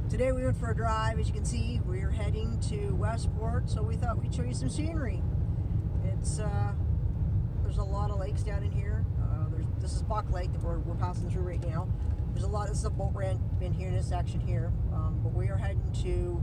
Today we went for a drive. As you can see, we're heading to Westport, so we thought we'd show you some scenery. It's there's a lot of lakes down in here. This is Buck Lake that we're passing through right now. There's a lot. This is a boat ramp in here in this section here, but we are heading to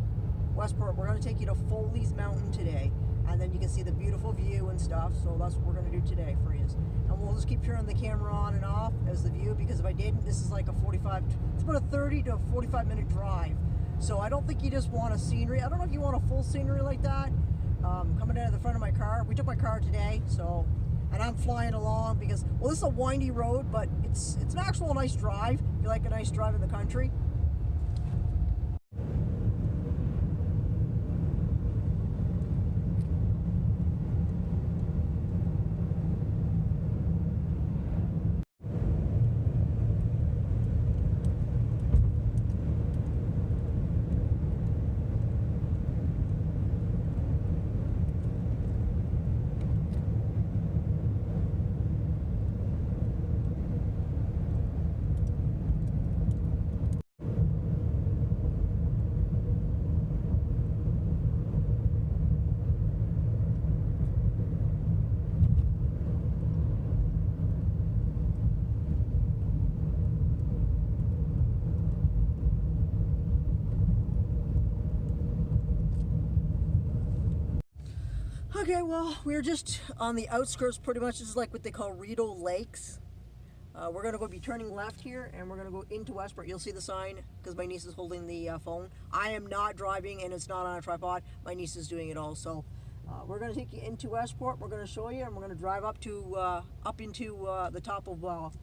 Westport. We're going to take you to Foley's Mountain today, and then you can see the beautiful view and stuff. So that's what we're going to do today for you. And we'll just keep turning the camera on and off as the view, because if I didn't, this is like a 45. It's about a 30 to 45 minute drive. So I don't think you just want a scenery. I don't know if you want a full scenery like that. Coming out of the front of my car. We took my car today, so, and I'm flying along because, well, this is a windy road, but it's an actual nice drive. If you like a nice drive in the country. Okay, well, we're just on the outskirts pretty much. This is like what they call Rideau Lakes. We're going to be turning left here, and we're going to go into Westport. You'll see the sign because my niece is holding the phone. I am not driving, and it's not on a tripod. My niece is doing it all. So we're going to take you into Westport. We're going to show you, and we're going to drive up into the top of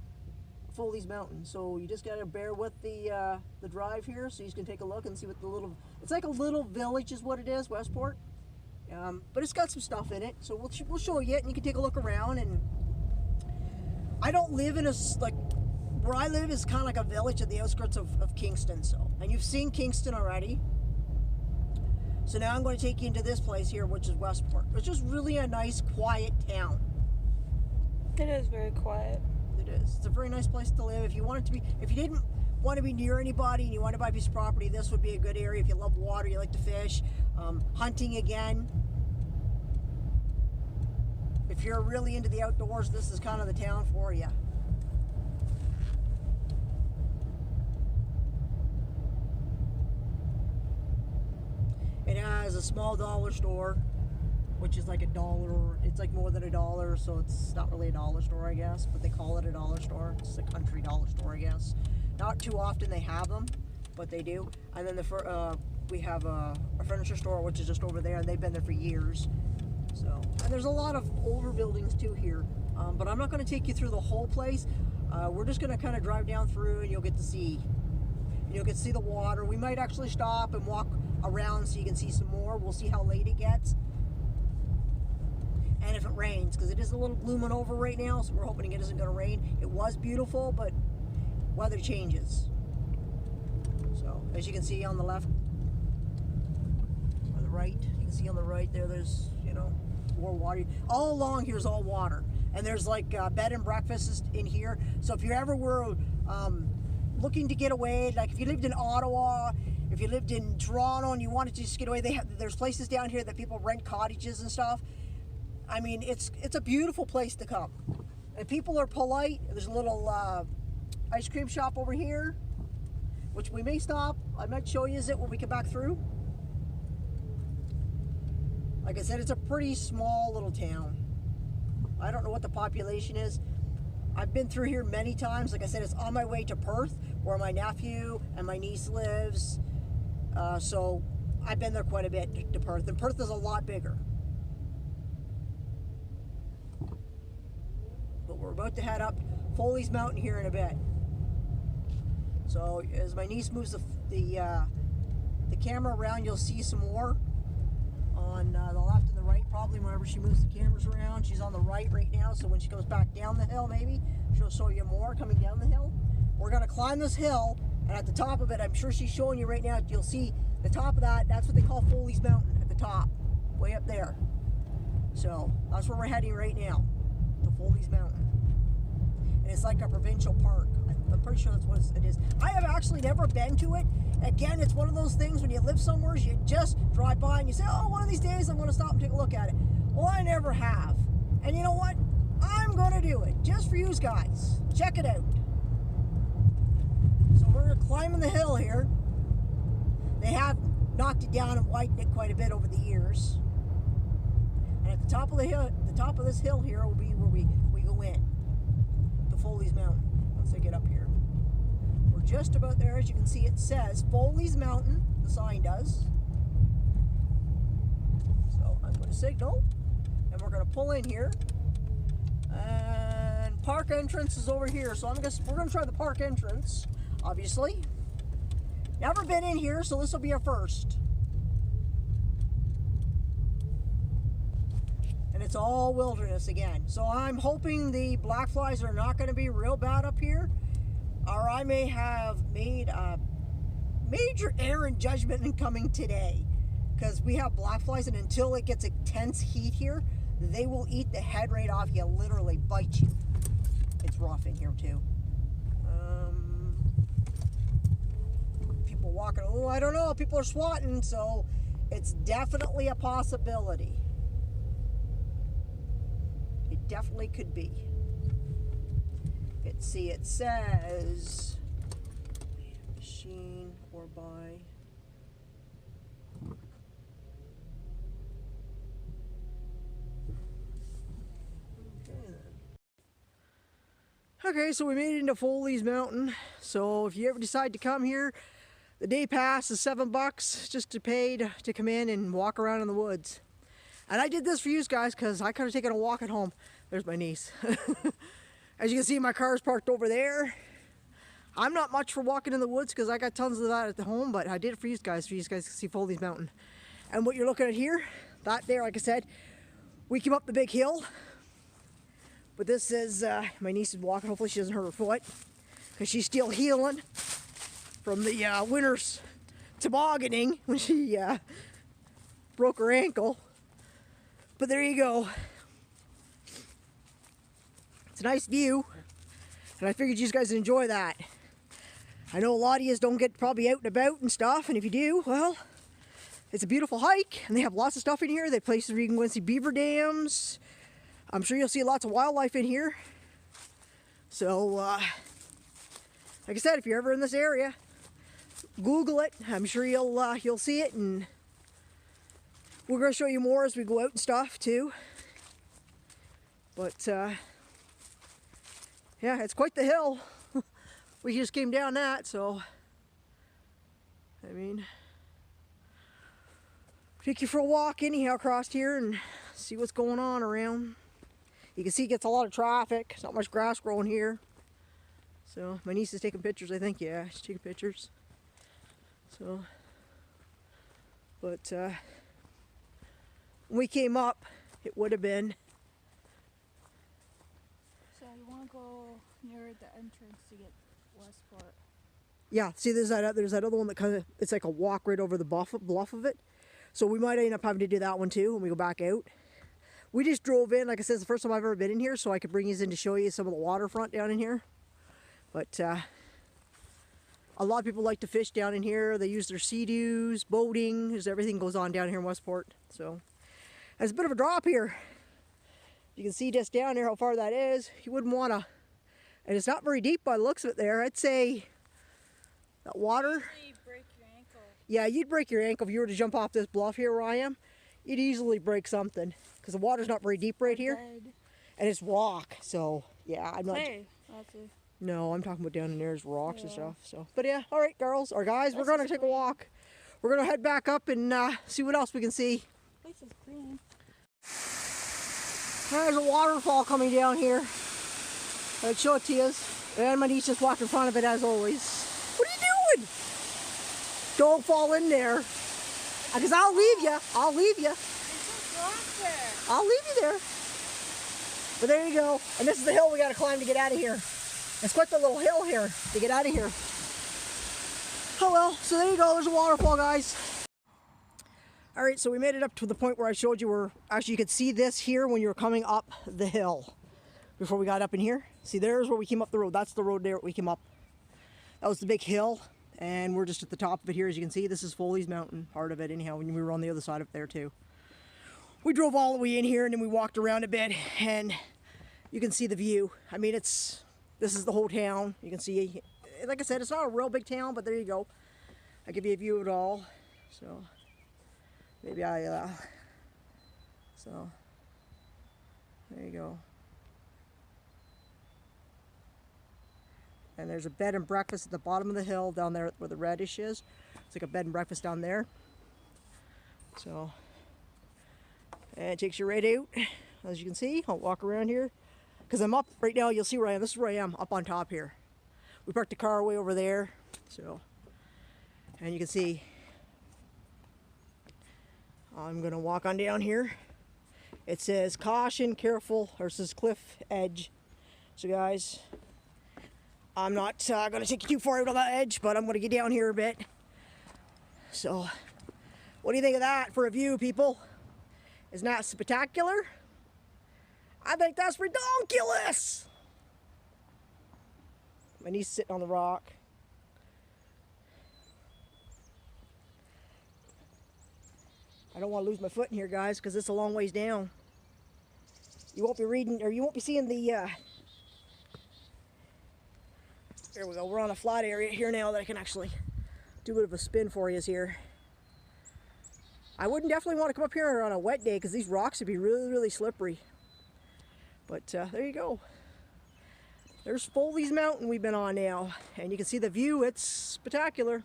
Foley's Mountain. So you just got to bear with the drive here, so you can take a look and see what the little. It's like a little village, is what it is, Westport. But it's got some stuff in it, so we'll show you it, and you can take a look around. And I don't live in where I live is kind of like a village at the outskirts of Kingston. So, and you've seen Kingston already. So now I'm going to take you into this place here, which is Westport. It's just really a nice, quiet town. It is very quiet. It is. It's a very nice place to live. If you wanted to be, if you didn't want to be near anybody and you want to buy a piece of property, this would be a good area. If you love water, you like to fish, hunting again. If you're really into the outdoors, this is kind of the town for you. It has a small dollar store, which is like $1. It's like more than $1, so it's not really a dollar store, I guess, but they call it a dollar store. It's a country dollar store, I guess. Not too often they have them, but they do. And then we have a furniture store, which is just over there, and they've been there for years. So, and there's a lot of older buildings too here, but I'm not going to take you through the whole place. We're just going to kind of drive down through, and you'll get to see the water. We might actually stop and walk around so you can see some more. We'll see how late it gets, and if it rains, because it is a little glooming over right now, so we're hoping it isn't going to rain. It was beautiful, but weather changes. So as you can see on the left or the right, you can see on the right there, there's, more water. All along here is all water, and there's like bed and breakfasts in here. So if you ever were looking to get away, like if you lived in Ottawa, if you lived in Toronto and you wanted to just get away, there's places down here that people rent cottages and stuff. I mean, it's a beautiful place to come, and people are polite. There's a little ice cream shop over here, which we may stop. I might show you it when we come back through. Like I said, it's a pretty small little town. I don't know what the population is. I've been through here many times. Like I said, it's on my way to Perth, where my nephew and my niece lives. So I've been there quite a bit to Perth, and Perth is a lot bigger. But we're about to head up Foley's Mountain here in a bit. So as my niece moves the camera around, you'll see some more on the left and the right. Probably whenever she moves the cameras around. She's on the right now, so when she goes back down the hill, maybe she'll show you more coming down the hill. We're going to climb this hill, and at the top of it, I'm sure she's showing you right now, you'll see the top of that. That's what they call Foley's Mountain at the top, way up there. So that's where we're heading right now, to Foley's Mountain. And it's like a provincial park, I'm pretty sure that's what it is. I have actually never been to it. Again, it's one of those things when you live somewhere, you just drive by and you say, oh, one of these days I'm going to stop and take a look at it. Well, I never have. And you know what? I'm going to do it just for you guys. Check it out. So we're climbing the hill here. They have knocked it down and widened it quite a bit over the years. And at the top of the hill, the top of this hill here will be where we go in. The Foley's Mountain. Once I get up here. We're just about there. As you can see, it says Foley's Mountain. The sign does. So I'm going to signal. And we're going to pull in here. And park entrance is over here. So we're going to try the park entrance, obviously. Never been in here, so this will be our first. And it's all wilderness again. So I'm hoping the black flies are not going to be real bad up here. Or I may have made a major error in judgment in coming today. Because we have black flies, and until it gets intense heat here, they will eat the head right off you, literally bite you. It's rough in here too. People walking, oh, I don't know, people are swatting, so it's definitely a possibility. It definitely could be. It says machine or buy. Okay, so we made it into Foley's Mountain. So if you ever decide to come here, the day pass is $7 just to pay to come in and walk around in the woods. And I did this for you guys because I could have taken a walk at home. There's my niece. As you can see, my car's parked over there. I'm not much for walking in the woods because I got tons of that at the home, but I did it for you guys to see Foley's Mountain. And what you're looking at here, that there, like I said, we came up the big hill. But this is, my niece is walking. Hopefully she doesn't hurt her foot because she's still healing from the winter's tobogganing when she broke her ankle. But there you go. It's a nice view, and I figured you guys would enjoy that. I know a lot of you don't get probably out and about and stuff, and if you do, well, it's a beautiful hike, and they have lots of stuff in here. They have places where you can go and see beaver dams. I'm sure you'll see lots of wildlife in here. So, like I said, if you're ever in this area, Google it. I'm sure you'll see it, and we're going to show you more as we go out and stuff too. But yeah, it's quite the hill. We just came down that, so I mean, take you for a walk anyhow across here and see what's going on around. You can see it gets a lot of traffic. There's not much grass growing here. So my niece is taking pictures, I think. Yeah, she's taking pictures. So, but when we came up, it would have been. So you want to go near the entrance to get Westport? Yeah, see, there's that other one that kind of, it's like a walk right over the bluff of it. So we might end up having to do that one too when we go back out. We just drove in, like I said, it's the first time I've ever been in here, so I could bring you in to show you some of the waterfront down in here. But a lot of people like to fish down in here. They use their sea-doos, boating, there's everything goes on down here in Westport. So it's a bit of a drop here. You can see just down there how far that is. You wouldn't want to, and it's not very deep by the looks of it there. I'd say that water. You break your ankle. Yeah, you'd break your ankle if you were to jump off this bluff here where I am. You'd easily break something because the water's not very deep right here, and it's rock. So yeah, I'm not. Hey, no, I'm talking about down in there's rocks and stuff. So, but yeah, all right, girls or guys, we're gonna take a walk. We're gonna head back up and see what else we can see. This is green. There's a waterfall coming down here. I'll show it to you. And my niece just walked in front of it as always. What are you doing? Don't fall in there. Because I'll leave you. I'll leave you. There's a rock there. I'll leave you there. But there you go. And this is the hill we got to climb to get out of here. It's quite the little hill here to get out of here. Oh well, so there you go. There's a waterfall, guys. All right, so we made it up to the point where I showed you where actually you could see this here when you were coming up the hill before we got up in here. See, there's where we came up the road. That's the road there we came up. That was the big hill, and we're just at the top of it here. As you can see, this is Foley's Mountain, part of it anyhow, when we were on the other side up there too. We drove all the way in here and then we walked around a bit, and you can see the view. I mean, this is the whole town. You can see, like I said, it's not a real big town, but there you go. I give you a view of it all. So maybe so there you go. And there's a bed and breakfast at the bottom of the hill down there where the reddish is. It's like a bed and breakfast down there. So, and it takes you right out. As you can see, I'll walk around here. Because I'm up right now, you'll see where I am. This is where I am, up on top here. We parked the car way over there. So, and you can see, I'm going to walk on down here. It says caution, careful, or it says cliff edge. So guys, I'm not going to take you too far out on that edge, but I'm going to get down here a bit. So, what do you think of that for a view, people? Isn't that spectacular? I think that's ridiculous. My niece sitting on the rock. I don't want to lose my foot in here, guys, because it's a long ways down. You won't be reading, or you won't be seeing the... There we go. We're on a flat area here now that I can actually do a bit of a spin for you here. I wouldn't definitely want to come up here on a wet day because these rocks would be really, really slippery. But there you go. There's Foley's Mountain we've been on now. And you can see the view. It's spectacular.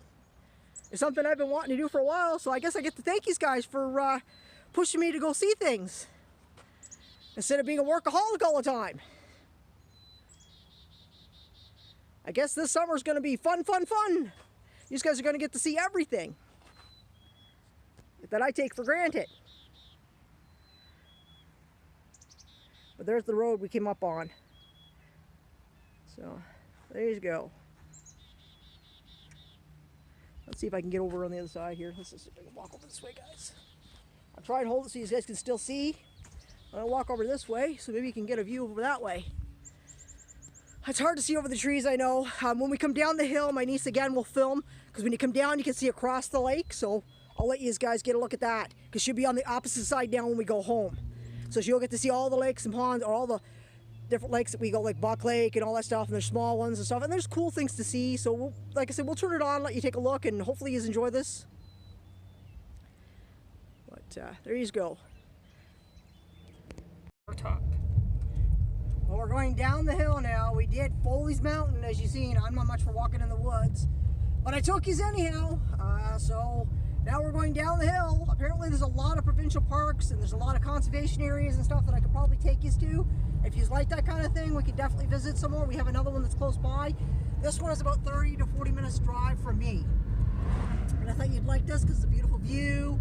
It's something I've been wanting to do for a while. So I guess I get to thank these guys for pushing me to go see things. Instead of being a workaholic all the time. I guess this summer is going to be fun, fun, fun. These guys are going to get to see everything that I take for granted. But there's the road we came up on. So, there you go. Let's see if I can get over on the other side here. Let's see if I can walk over this way, guys. I'll try and hold it so you guys can still see. I'll walk over this way, so maybe you can get a view over that way. It's hard to see over the trees, I know. When we come down the hill, my niece again will film, because when you come down, you can see across the lake. So I'll let you guys get a look at that, because she'll be on the opposite side down when we go home. So she'll get to see all the lakes and ponds, or all the different lakes that we go, like Buck Lake and all that stuff, and there's small ones and stuff, and there's cool things to see. So we'll, like I said, we'll turn it on, let you take a look, and hopefully you enjoy this. But there you go. Top. Well, we're going down the hill now. We did Foley's Mountain, as you've seen. I'm not much for walking in the woods, but I took you anyhow. So now we're going down the hill. Apparently there's a lot of provincial parks and there's a lot of conservation areas and stuff that I could probably take you to. If you like that kind of thing, we could definitely visit some more. We have another one that's close by. This one is about 30 to 40 minutes drive from me. And I thought you'd like this because it's a beautiful view.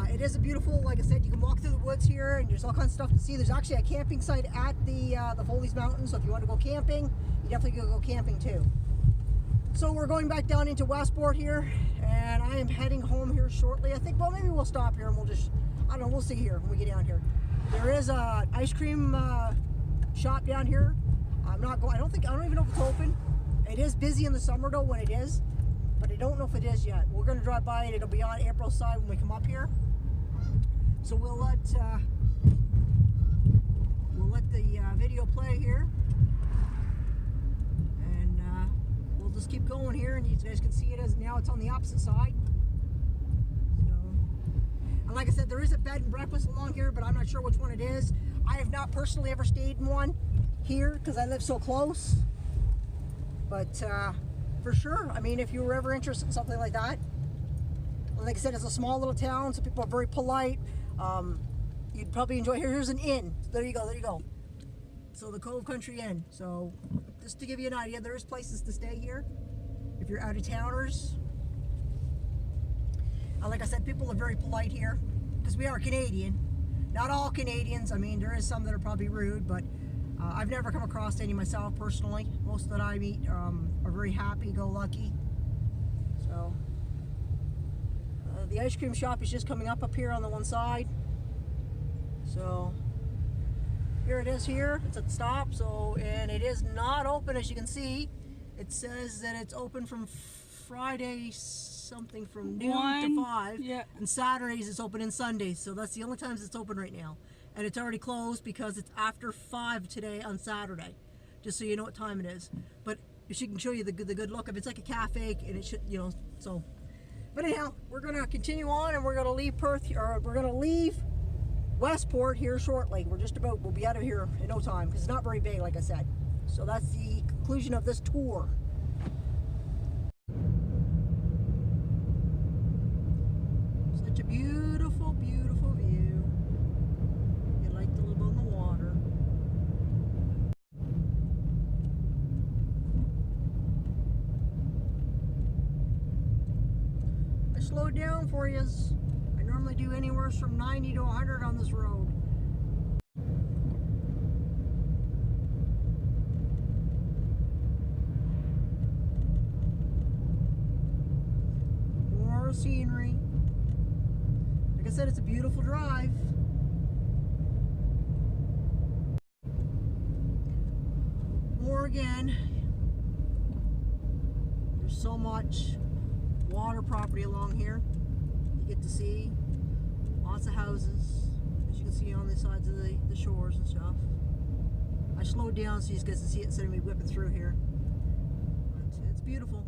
It is a beautiful, like I said, you can walk through the woods here and there's all kinds of stuff to see. There's actually a camping site at the Foley's Mountain, so if you want to go camping, you definitely can go camping too. So we're going back down into Westport here, and I am heading home here shortly. I think, well, maybe we'll stop here and we'll just, I don't know, we'll see here when we get down here. There is a ice cream shop down here. I don't even know if it's open. It is busy in the summer though when it is, but I don't know if it is yet. We're going to drive by and it'll be on April's side when we come up here. So we'll let the video play here, and we'll just keep going here, and you guys can see it as now it's on the opposite side. So, and like I said, there is a bed and breakfast along here, but I'm not sure which one it is. I have not personally ever stayed in one here because I live so close, but for sure, I mean, if you were ever interested in something like that, like I said, it's a small little town, so people are very polite. You'd probably enjoy here. Here's an inn. There you go, there you go. So the Cove Country Inn. So just to give you an idea, there is places to stay here if you're out of towners. Like I said, people are very polite here because we are Canadian. Not all Canadians. I mean, there is some that are probably rude, but I've never come across any myself personally. Most that I meet are very happy-go-lucky. So the ice cream shop is just coming up here on the one side. So here it is here. It's at the stop. So, and it is not open, as you can see. It says that it's open from Friday something from noon 1, to 5. yeah. And Saturdays it's open and Sundays. So that's the only times it's open right now. And it's already closed because it's after 5 today on Saturday. Just so you know what time it is. But she can show you the good look of it. It's like a cafe, and it should, you know, so. But anyhow, we're gonna continue on, and we're gonna leave Perth, or we're gonna leave Westport here shortly. We'll be out of here in no time because it's not very big, like I said. So that's the conclusion of this tour. Such a beautiful, beautiful view. You like to live on the water. I slowed down for you. I normally do anywhere from 90 to 100 on this road. More scenery. Like I said, it's a beautiful drive. More again. There's so much water property along here. You get to see lots of houses, as you can see on the sides of the shores and stuff. I slowed down so you guys can see it instead of me whipping through here. But it's beautiful.